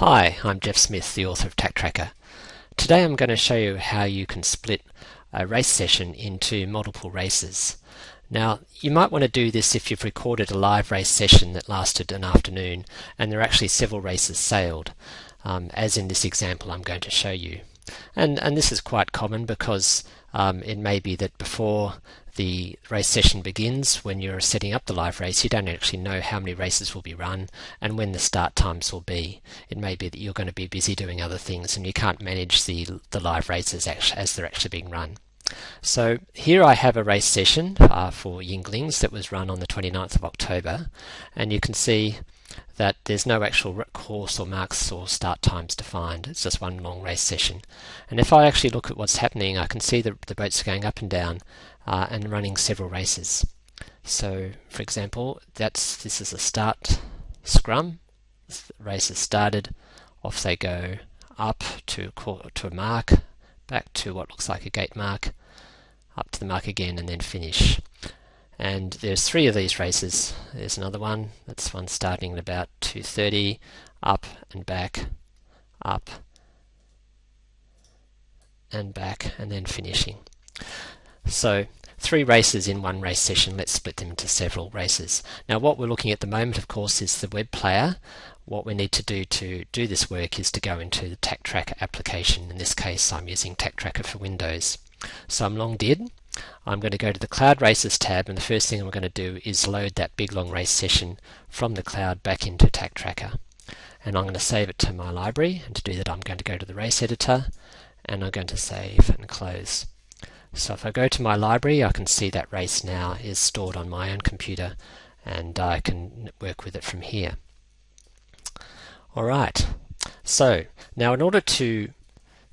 Hi, I'm Jeff Smith, the author of TackTracker. Today I'm going to show you how you can split a race session into multiple races. Now, you might want to do this if you've recorded a live race session that lasted an afternoon and there are actually several races sailed, as in this example I'm going to show you. And this is quite common because it may be that before the race session begins, when you're setting up the live race, you don't actually know how many races will be run and when the start times will be. It may be that you're going to be busy doing other things and you can't manage the live races as they're actually being run. So here I have a race session for Yinglings that was run on the 29th of October, and you can see that there's no actual course or marks or start times defined. It's just one long race session. And if I actually look at what's happening, I can see that the boats are going up and down and running several races. So, for example, this is a start scrum. The race has started. Off they go up to a mark, back to what looks like a gate mark, up to the mark again, and then finish. And there's 3 of these races. There's another one. That's one starting at about 2:30, up and back, up and back, and then finishing. So 3 races in one race session. Let's split them into several races. Now what we're looking at the moment, of course, is the web player. What we need to do this work is to go into the TackTracker application. In this case I'm using TackTracker for Windows. So I'm logged in. I'm going to go to the Cloud Races tab, and the first thing I'm going to do is load that big long race session from the cloud back into TackTracker. And I'm going to save it to my library, and to do that I'm going to go to the race editor and I'm going to save and close. So if I go to my library, I can see that race now is stored on my own computer and I can work with it from here. Alright, so now in order to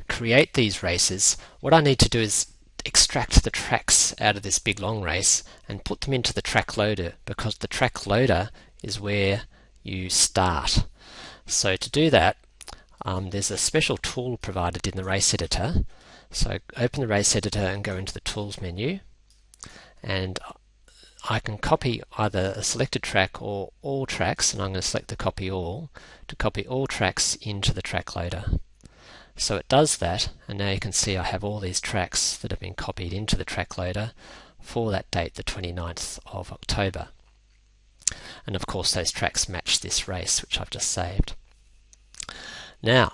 create these races, what I need to do is extract the tracks out of this big long race and put them into the track loader, because the track loader is where you start. So to do that, there's a special tool provided in the race editor. So open the race editor and go into the tools menu, and I can copy either a selected track or all tracks, and I'm going to select the copy all to copy all tracks into the track loader. So it does that, and now you can see I have all these tracks that have been copied into the track loader for that date, the 29th of October. And of course those tracks match this race which I've just saved. Now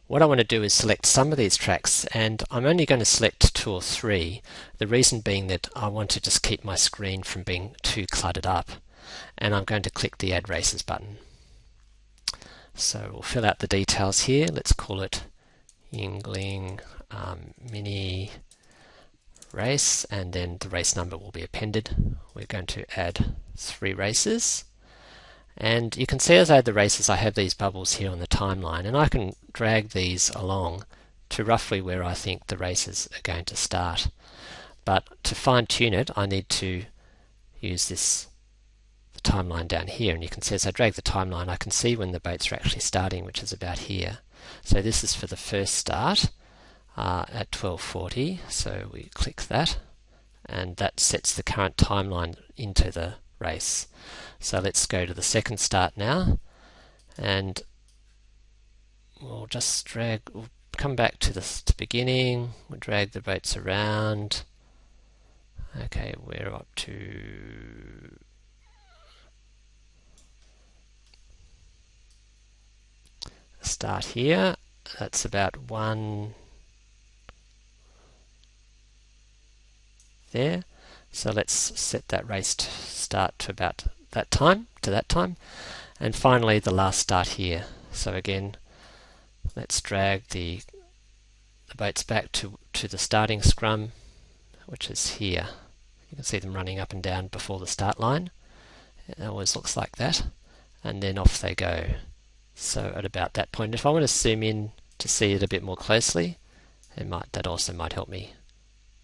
what I want to do is select some of these tracks, and I'm only going to select 2 or 3. The reason being that I want to just keep my screen from being too cluttered up. And I'm going to click the Add Races button. So we'll fill out the details here. Let's call it Yingling mini race, and then the race number will be appended. We're going to add 3 races. And you can see as I add the races I have these bubbles here on the timeline, and I can drag these along to roughly where I think the races are going to start. But to fine-tune it I need to use the timeline down here, and you can see as I drag the timeline I can see when the boats are actually starting, which is about here. So this is for the first start at 12:40, so we click that, and that sets the current timeline into the race. So let's go to the second start now, and we'll just we'll come back to the beginning, we'll drag the boats around. Okay, we're up to start here. That's about 1 there. So let's set that race to start to about that time, and finally the last start here. So again, let's drag the boats back to the starting scrum, which is here. You can see them running up and down before the start line. It always looks like that, and then off they go. So at about that point, if I want to zoom in to see it a bit more closely, that also might help me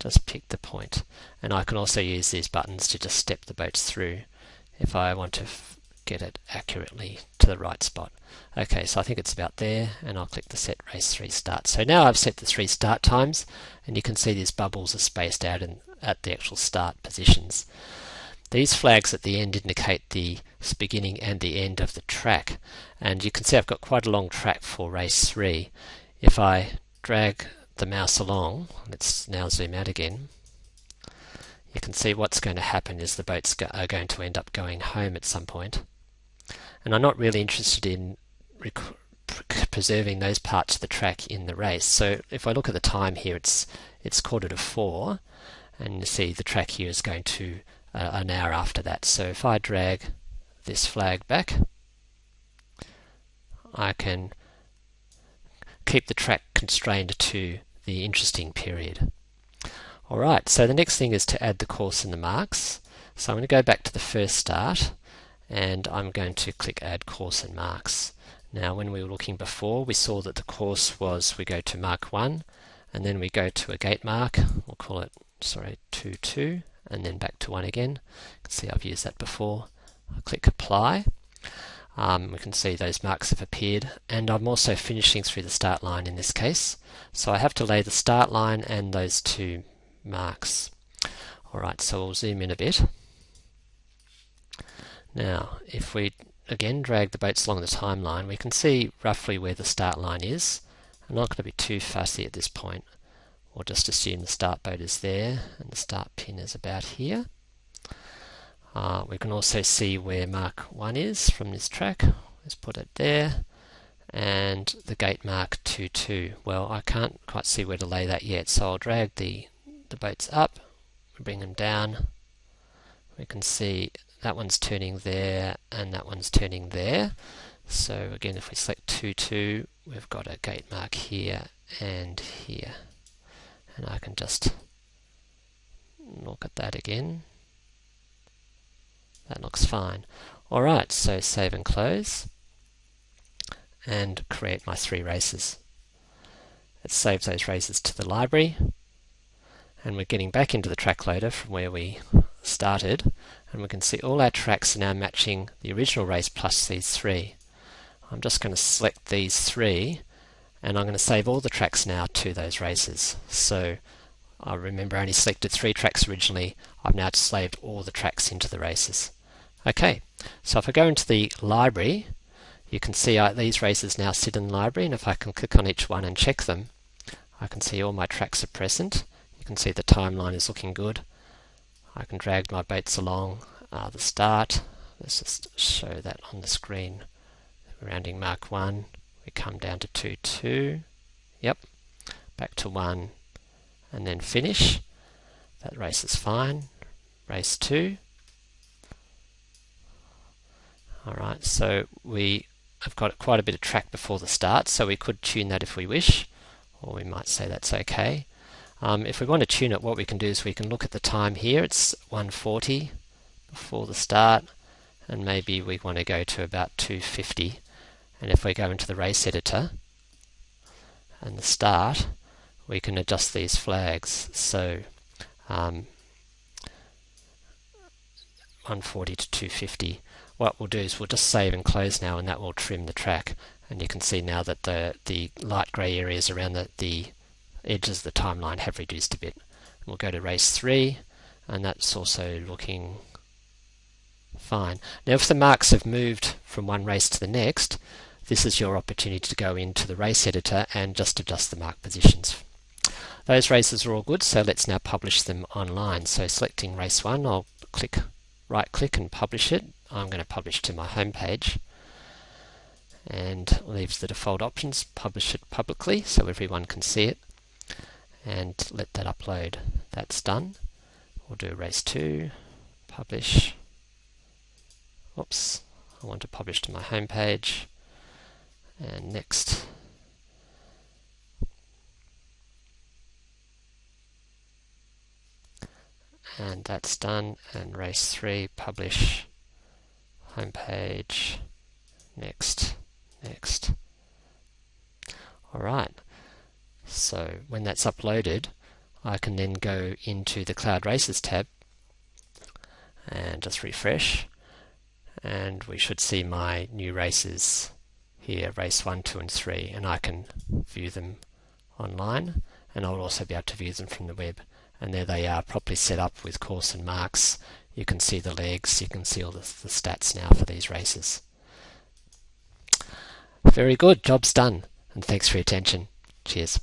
just pick the point. And I can also use these buttons to just step the boats through if I want to get it accurately to the right spot. Okay, so I think it's about there, and I'll click the Set Race 3 Start. So now I've set the 3 start times, and you can see these bubbles are spaced out at the actual start positions. These flags at the end indicate the beginning and the end of the track, and you can see I've got quite a long track for race 3. If I drag the mouse along, let's now zoom out again, you can see what's going to happen is the boats are going to end up going home at some point. And I'm not really interested in preserving those parts of the track in the race. So if I look at the time here, it's 3:45, and you see the track here is going to an hour after that. So if I drag this flag back, I can keep the track constrained to the interesting period. Alright, so the next thing is to add the course and the marks. So I'm going to go back to the first start, and I'm going to click Add Course and Marks. Now when we were looking before, we saw that the course was, we go to mark 1, and then we go to a gate mark, we'll call it, 2, and then back to 1 again. You can see I've used that before. I'll click Apply. We can see those marks have appeared, and I'm also finishing through the start line in this case. So I have to lay the start line and those 2 marks. Alright, so we'll zoom in a bit. Now, if we again drag the boats along the timeline, we can see roughly where the start line is. I'm not going to be too fussy at this point. We'll just assume the start boat is there and the start pin is about here. We can also see where mark 1 is from this track. Let's put it there. And the gate mark 2. Well, I can't quite see where to lay that yet, so I'll drag the boats up, bring them down. We can see that one's turning there and that one's turning there. So again, if we select 2, we've got a gate mark here and here. And I can just look at that again. That looks fine. Alright, so save and close and create my 3 races. Let's save those races to the library, and we're getting back into the track loader from where we started, and we can see all our tracks are now matching the original race plus these 3. I'm just going to select these 3, and I'm going to save all the tracks now to those races. So I remember I only selected 3 tracks originally. I've now saved all the tracks into the races. Okay, so if I go into the library, you can see these races now sit in the library, and if I can click on each one and check them, I can see all my tracks are present. You can see the timeline is looking good. I can drag my boats along the start. Let's just show that on the screen. Rounding mark 1, we come down to 2, yep, back to 1, and then finish. That race is fine. Race 2. Alright, so we have got quite a bit of track before the start, so we could tune that if we wish, or we might say that's okay. If we want to tune it, what we can do is we can look at the time here. It's 1:40 before the start, and maybe we want to go to about 2:50. And if we go into the race editor and the start, we can adjust these flags. So 1:40 to 2:50. What we'll do is we'll just save and close now, and that will trim the track. And you can see now that the light grey areas around the edges of the timeline have reduced a bit. And we'll go to race 3, and that's also looking fine. Now if the marks have moved from one race to the next, this is your opportunity to go into the race editor and just adjust the mark positions. Those races are all good, so let's now publish them online. So selecting race 1, I'll right click and publish it. I'm going to publish to my home page, and leaves the default options, publish it publicly so everyone can see it, and let that upload. That's done. We'll do race 2, publish. Oops, I want to publish to my home page, and next. And that's done, and race 3, publish, home page, next. Alright, so when that's uploaded, I can then go into the Cloud Races tab and just refresh, and we should see my new races here, race 1, 2 and 3, and I can view them online, and I'll also be able to view them from the web. and there they are, properly set up with course and marks. You can see the legs, you can see all the stats now for these races. Very good, job's done, and thanks for your attention. Cheers.